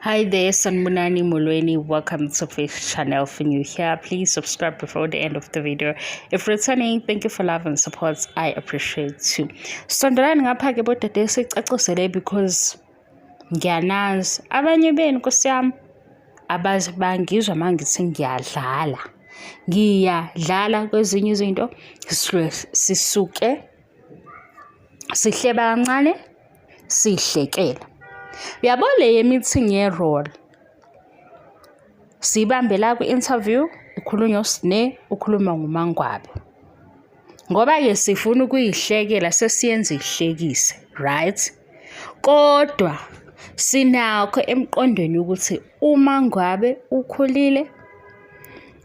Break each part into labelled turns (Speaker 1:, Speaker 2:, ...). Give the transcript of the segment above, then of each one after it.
Speaker 1: Hi there, Sanmunani Mulweni. Welcome to Faith Channel. If you're new here, please subscribe before the end of the video. If returning, thank you for love and support. I appreciate you. Sondolani ngapha ke bodade sicacisele because ngiyanazi abanye benu Nkosi yami abazi bangizwa mangithi ngiyadlala kwezinye izinto sisuke sihleba kancane sihlekela. Uyabona le meeting ye-role sibambela ku-interview ukhulunywa uSne ukhuluma nguMangwabi ngoba ke sifuna ukuyihlekela sesiyenza ihlekise, right? Kodwa sinakho emqondweni ukuthi uMangwabi ukhulile,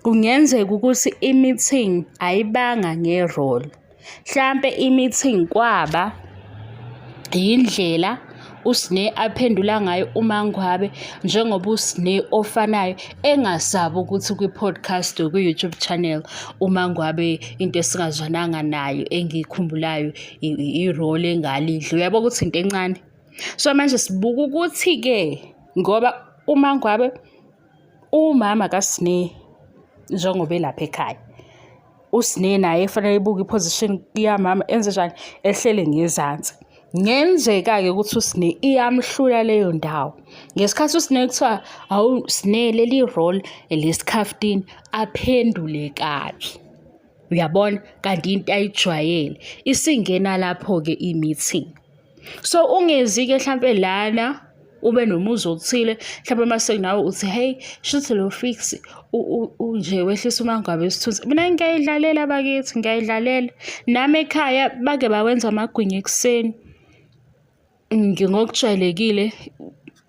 Speaker 1: kungenzeka ukuthi i-meeting ayibanga nge-role, mhlambe i-meeting kwaba indlela uSne aphendula ngayo uMangwabi njengoba uSne ofanayo engasabi ukuthi kwi-podcast or ku-YouTube channel uMangwabi into esingazwananga nayo engikhumbulayo i-role engalidla. Uyabona ukuthi into encane. So manje sibuka ukuthi ke ngoba uMangwabi umama kaSne njengoba elapha ekhaya, uSne naye efanele ebuka iposition yamama enze njani, ehlele ngezansi. Ngenzeka-ke ukuthi uSne iyamhlula leyo ndawo ngesikhathi uSne kuthiwa awu Sne leli role lesikhaftin aphendule kabi, uyabona, kanti into ayijwayele isingena lapho-ke i-meeting. So ungezi-ke mhlampe lana ube nomuzi othile mhlawumbe mase nawe uthi hey shuthi lo fix nje wehlisa uMangwabi isithunzi. Mina ngiyayidlalela bakithi, ngiyayidlalela nami ekhaya bake bawenza amagwinya ekuseni. Ngokujwayelekile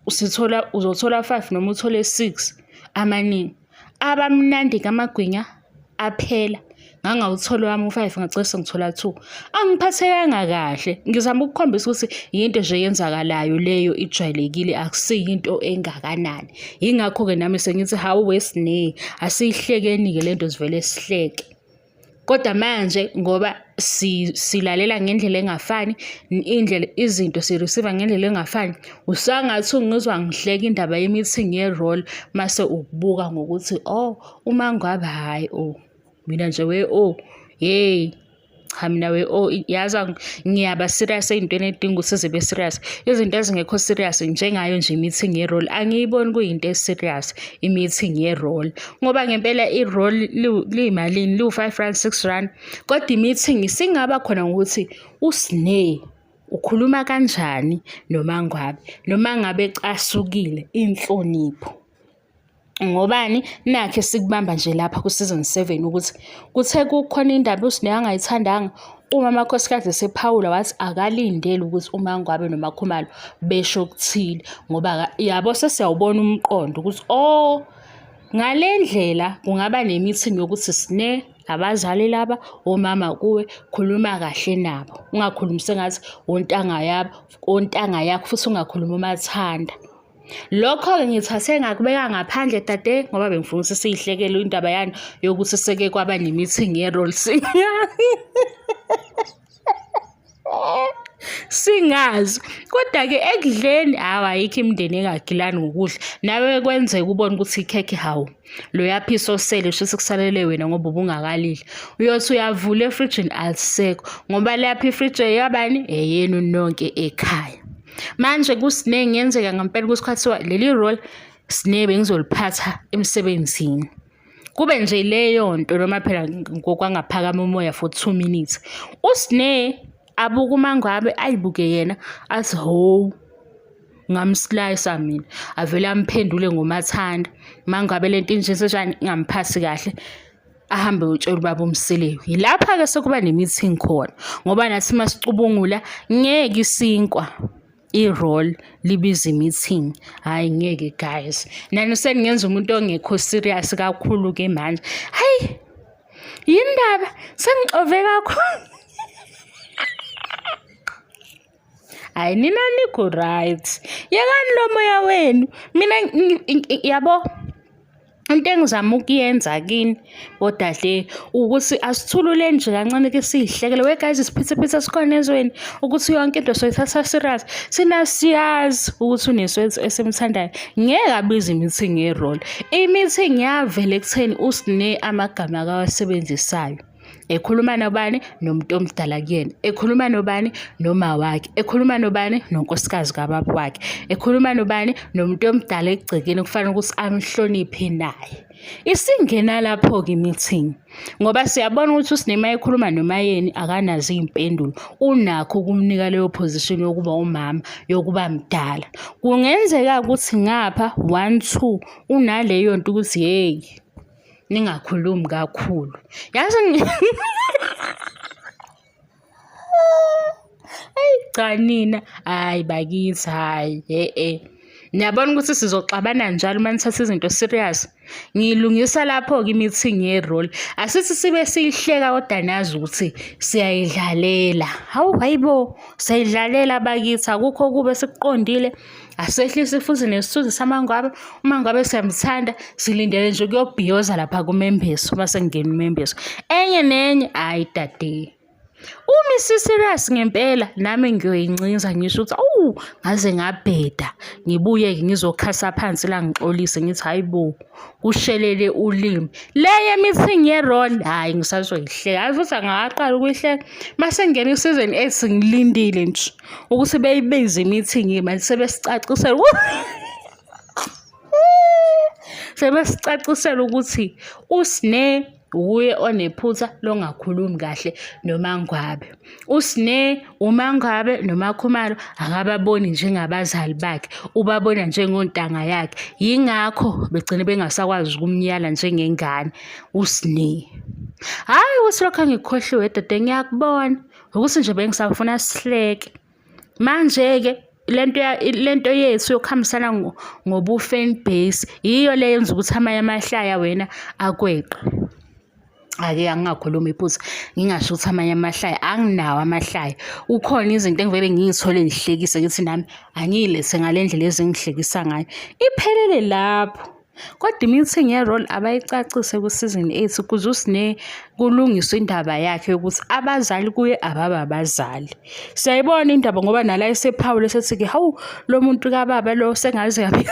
Speaker 1: uzothola 5 noma uthole 6 amaningi abamnandi ngamagwinya aphela. Ngangawuthola wami u5 ngacela ngithola 2. Angiphathekanga kahle, ngizama ukukhombisa ukuthi yinto nje yenzakalayo leyo ijwayelekile, akusiyinto engakanani. Yingakho ke nami sengithi hawu weSne asihlekeni ke lento sivele sihleke. Kodwa manje ngoba silalela ngendlela engafani, indlela izinto sireceive ngendlela engafani, usangathi ungizwa ngihleka indaba ye-meeting ye-role mase ukubuka ngokuthi oh uMangwabi hayi mina nje hey cha mina yaza ngiyaba serious ey'ntweni edinga ukuthi zibe serious. Izinto ezingekho serious njengayo nje i-meeting ye-role angiyiboni kuyinto e-serious i-meeting ye-role ngoba ngempela i-role liyimalini, liwu-5 rand 6 rand, kodwa i-meeting singaba khona ngokuthi uSne ukhuluma kanjani noMangwabi noma ngabe casukile inhlonipho. Ngobani nakhe sikubamba nje lapha ku-season 7 ukuthi kuthe kukhona indaba uSne angayithandanga, umama Khosikazi sephawula wathi akalindele ukuthi uMangwabi noMakhumalo besho okuthile ngoba yabo sesiyawubona umqondo ukuthi ngale ndlela kungaba ne-meeting yokuthi Sne abazali laba omama kuwe khuluma kahle nabo, ungakhulumi sengathi ontanga yakho futhi ungakhuluma umathanda. Lokho-ke ngithathe ngakubeka ngaphandle dade ngoba bengifuna ukuthi siyihlekele indaba yani yokuthi seke kwaba ne-meeting ye-role singazi. Kodwa-ke ekudleni ayikho imindeni engagilani ngokudla, nawe kwenzeka ubone ukuthi ikhekhe hawu loyaphisa osele shuthi kusalele wena ngoba ubungakalidli, uyothi uyavula efrijini alisekho ngoba lapha ifriji yabani eyenu nonke ekhaya. Manje kuSne ngenzeka ngempela ukuthi kwathiwa leli role Sne bengizoliphatha emsebenzini, kube nje leyo nto noma phela ngokwangaphakama umoya for 2 minutes, uSne abuka uMangwabi ayibuke yena athi ho ngamslice mina, avele amphendule ngomathanda. Mangwabi lento nje senjani ngamphasi kahle, ahambe utshela ubaba uMselewu. Yilapha-ke sekuba ne-meeting khona ngoba nathi masicubungula ngeke isinkwa i-role libiza i-meeting, hayi ngeke guys. Nani seningenza umuntu ongekho serious kakhulu ke manje, hayi yindaba sengixove kakhulu. Hayi nina nikho right, yekani lo moya wenu. Mina yabo Into engizama ukuyenza kini bodadle ukuthi asithulule nje kancane ke siyihlekele. We guys isiphithiphithi esikhona ezweni ukuthi yonke into soyithatha serious. Sina siyazi ukuthi uneswethu esimthandayo ngeke abize i-meeting ye-role. I-meeting yavela ekutheni uSine amagama akawasebenzisayo. Ekhuluma nobani? Nomuntu omdala kuyena. Ekhuluma nobani? Noma wakhe. Ekhuluma nobani? Nonkosikazi kababa wakhe. Ekhuluma nobani? Nomuntu omdala egcekeni kufanele ukuthi amhloniphe naye. Isingena lapho-ke i-meeting ngoba siyabona ukuthi uSinema ekhuluma noma yeni akanazo iy'mpendulo. Unakho ukumnika leyo position yokuba umama, yokuba mdala. Kungenzeka ukuthi ngapha 1 2 unaleyo nto ukuthi hey ningakhulumi kakhulu. Yazi hayi cha nina hayi bakithi hayi niyabona ukuthi sizoxabana njalo uma nithatha izinto serious. Ngilungisa lapho-ke i-meeting ye-role. Asithi sibe siyihleka kodwa nazi ukuthi siyayidlalela. Hawu hayibo siyayidlalela bakithi akukho kube sikuqondile. Asehlisi futhi nesithunzi samangwabe. Umangwabe siyamthanda silindele nje ukuyobhiyoza lapha kumembeso uma sengena umembeso. Enye nenye hayi dade. Uma serious ngempela nami ngiyoyincinza ngisho ukuthi ngaze ngabheda ngibuye ngizokhasa phansi la ngixolise ngithi hayibo kushelele ulimi leye meeting ye-role hayi ngisazoyihleka hayi futhi angaqala ukuyihleka mase ngena i-season 8 ngilindile nje ukuthi beyibize i-meeting manje sebesicacisela sebesicacisela ukuthi uSine uye onephutha longakhulumi kahle noMangwabe. uSine uMangwabe noMakhumalo akababoni njengabazali bakhe, ubabona njengontanga yakhe. Yingakho begcine bengasakwazi ukumnyala njengengane uSine. Hayi ukuthi lokho angikhohliwe dade ngiyakubona ukuthi nje bengisafuna sihleke. Manje-ke lento yethu yokuhambisana ngobu-fan base yiyo le yenza ukuthi amanye amahlaya wena akweqe. Ake angingakhuluma iphutha ngingasho ukuthi amanye amahlaya anginawo amahlaya. Ukhona izinto engivele ngiyithole ngihlekise ngithi nami angiyilethe ngale ndlela ezingihlekisa ngayo. Iphelele lapho. Kodwa i-meeting ye-role abayicacise ku-season 8 ukuze uSine kulungiswe indaba yakhe yokuthi abazali kuye abababazali. Siyayibona indaba ngoba nala esePaul esethi-ke hawu lo muntu kababa lo sengaze yabe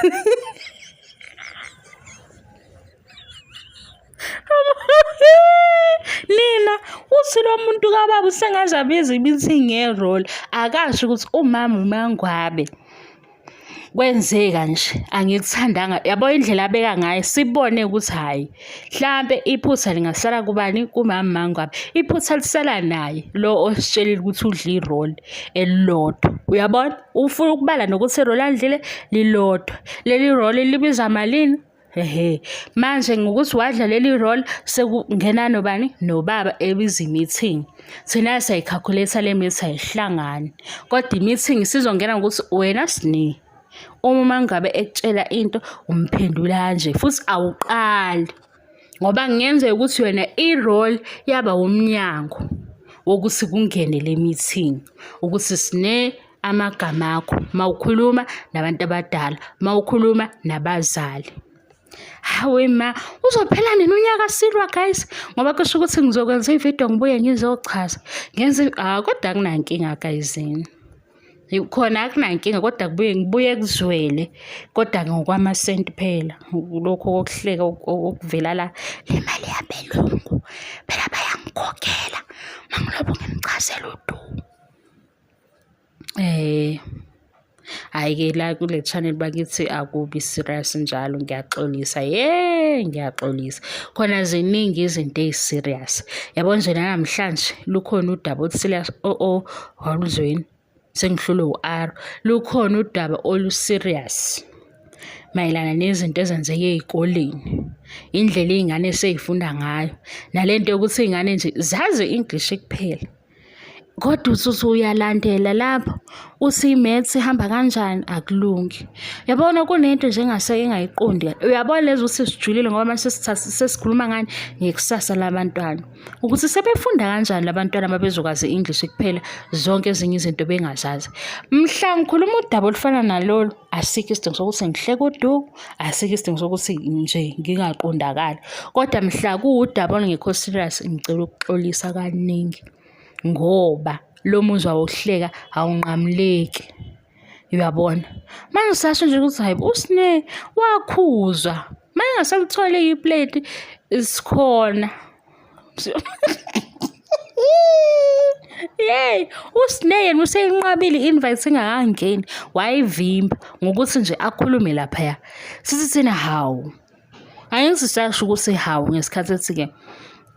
Speaker 1: Nina uthi lo muntu kababa usengaze abiza i-meeting ye-role akasho ukuthi umama uMangwabe kwenzeka nje angikuthandanga yabo indlela abeka ngayo sibone ukuthi hayi mhlambe iphutha lingasala kubani kumama Mangwabe iphutha lisala naye lo ositshelile ukuthi udla i-role elilodwa uyabona ufuna ukubala nokuthi i-role alidlile lilodwa leli role libiza malini manje ngokuthi wadla leli role sekungena nobani nobaba ebiza i-meeting thina sayicalculate le meeting ayihlangani kodwa i-meeting sizongena ngokuthi wena Sine uma ngabe ekutshela into umphendula kanje futhi awuqali ngoba ngiyenzeka ukuthi wena i-role yaba umnyango wokuthi kungene le meeting ukuthi Sine amagama akho mawukhuluma nabantu abadala mawukhuluma nabazali. Hawe ma uzophela nini unyaka silwa guys ngoba kusho ukuthi ngizokwenza ivideo ngibuye ngizochaza ngenze kodwa akunankinga guys khona akunankinga kodwa ngibuye kuzwele kodwa ngokwamasenti phela lokho kokuhleka okuvela la le mali yabelungu phela bayangikhokhela mangilobo ngimchazela udu hayi-ke la kule channel bakithi akubi serious njalo ngiyaxolisa ngiyaxolisa khona ziningi izinto eziserious yabo nje namhlanje lukhona udaba olutserious waluzweni sengihlule u-R lukhona udaba oluserious mayelana nezinto ezenzeke ezikoleni indlela izingane eseyifunda ngayo nalento yokuthi izingane nje zazi English kuphela Kodwa uthi uyalandela lapho uthi i-maths ihamba kanjani akulungi. Yabona kunento nje engaseke engayiqondi. Uyabona lezi uthi sijulile ngoba manje sesikhuluma ngani ngekusasa labantwana. Ukuthi sebefunda kanjani labantwana mabezokwazi English kuphela zonke ezinye izinto bengazazi. Mhla ngikhuluma udaba olufana nalolu asikho isidingo sokuthi ngihleke udu, asikho isidingo sokuthi nje ngingaqondakali. Kodwa mhla kuwudaba olungekho serious ngicela ukuxolisa kaningi. Ngoba lo muzwa wokuhleka awunqamuleki. Uyabona? Manje ngisasho nje ukuthi hayi uSne wakhuzwa. Manje ngasakuthole iplate isikhona. Yey, uSne yena useyinqabile i-invite ingakangeni wayivimba ngokuthi nje akhulume lapha. Sithi thina hawu. Ayingisasho ukuthi hawu ngesikhathi ethi-ke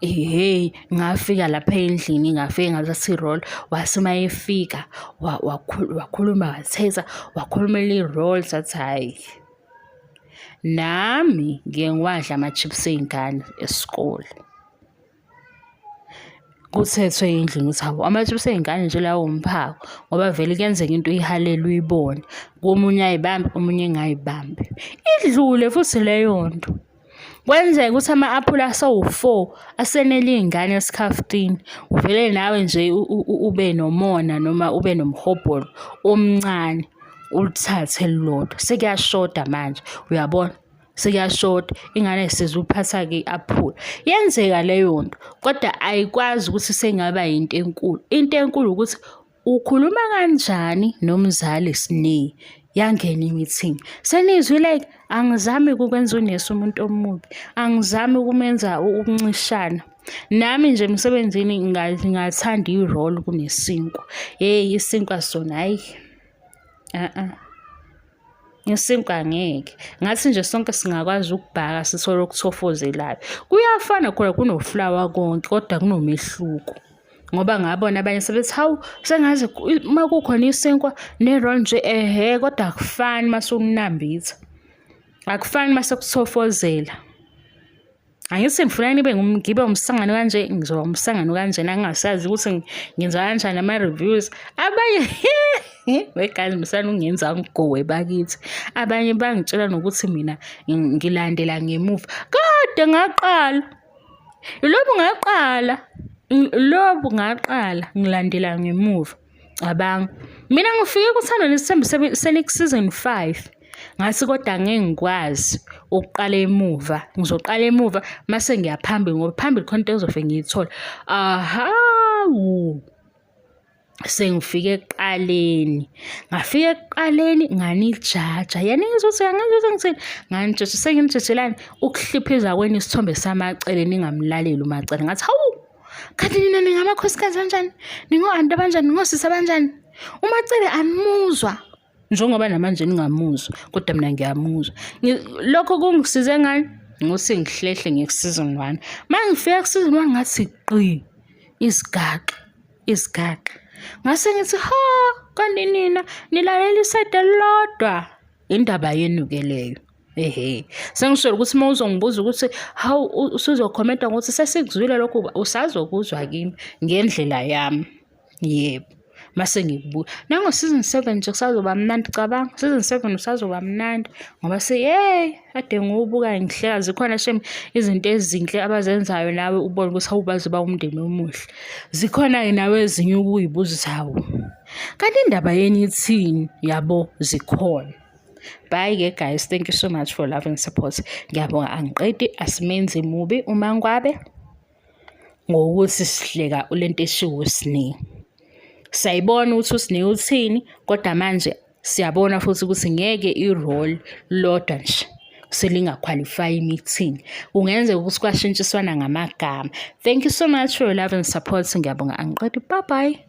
Speaker 1: hey ngafika lapha endlini ngafike ngathatha i-roll wasema efika wakhuluma wathetha wakhulumela i-roll sathi hayi nami ngike ngiwadla ama-chips ey'ngane esikole. Kuthethwe endlini ukuthi hawu ama-chips ey'ngane nje lawo umphako ngoba vele kuyenzeka into uyihalele uyibone komunye ayibambe omunye engayibambi idlule futhi leyo nto. Kwenzeka ukuthi ama-aphula asawu-4 asenele iy'ngane esikhafutini uvele nawe nje ube nomona noma ube nomhobholo omncane ulithathe elilodwa sekuyashoda manje uyabona sekuyashoda ingane sizuphatha-ke i-aphula yenzeka leyo nto kodwa ayikwazi ukuthi sengaba yinto enkulu. Into enkulu ukuthi ukhuluma kanjani nomzali Sne yangena i-meeting senizwi like angizami ukwenza unesi umuntu omubi angizami ukumenza ukuncishana nami nje emsebenzini ngathanda i-roll kunesinkwa isinkwa sona hayi isinkwa ngeke ngathi nje sonke singakwazi ukubhaka sithole ukuthofozelayo kuyafana khona kunoflower konke kodwa kunomehluko ngoba ngabona abanye sebethi hawu sengaze uma kukhona isinkwa ne-roll nje kodwa akufani mase ukunambitha akufani mase kuthofozela. Angithi ngifuna ngibe umsangano kanje ngizoba umsangano kanjena ngingasazi ukuthi ngenza kanjani ama-reviews abanye wegazi misana ungenza ngigowe bakithi abanye bangitshela nokuthi mina ngilandela ngemuva kade ngaqala lobu ngaqala ngilandela ngemuva abanga mina ngifike kuthando nesithembu seseason 5 ngathi kodwa ngeke ngikwazi ukuqala emuva ngizoqala emuva mase ngiyaphambili ngoba phambili khona into engizofike ngiyithola sengifike ekuqaleni nganijaja yaningiza ukuthi angazi ngithini nganijaja senginijajelani ukuhliphiza kweni isithombe samacele ningamlaleli umacele ngathi hawu kanti nina ningamakhosikazi kanjani ningo-anti abanjani ningosisi abanjani umacele animuzwa njengoba namanje ningamuzwa kodwa mina ngiyamuzwa lokho kungisize ngani ngokuthi ngihlehle ngeseason 1 mangifika kuseason 1 ngathi qi isigaqa ngase ngithi kanti nina nilalela isede lodwa indaba yenu-ke leyo sengisholo ukuthi uma uzongibuza ukuthi hawu usuzokhomenta ngokuthi sesikuzwile lokhu usazokuzwa kimi ngendlela yami yebo mase ngikubuka nango season 7 nje kusazoba mnandi cabanga season 7 usazoba mnandi ngoba ade ngiwubuka ngihleka zikhona shem izinto ezinhle abazenzayo nawe ubone ukuthi awubazi ba umndeni omuhle zikhona nawe ezinye ukuyibuza hawo kanti indaba yeni ithini yabo zikhona. Bye guys, thank you so much for love and support. Ngiyabonga angiqedi asimenzi mubi uma ngwabe ngokuthi sihleka ulento eshiwo Sne. Sayibona ukuthi uSne uthini kodwa manje siyabona futhi ukuthi ngeke i-roll lodwa nje selingaqualify meeting kungenzeka ukuthi kwashintshiswana ngamagama. Thank you so much for your love and support. Ngiyabonga angiqedi. Bye bye.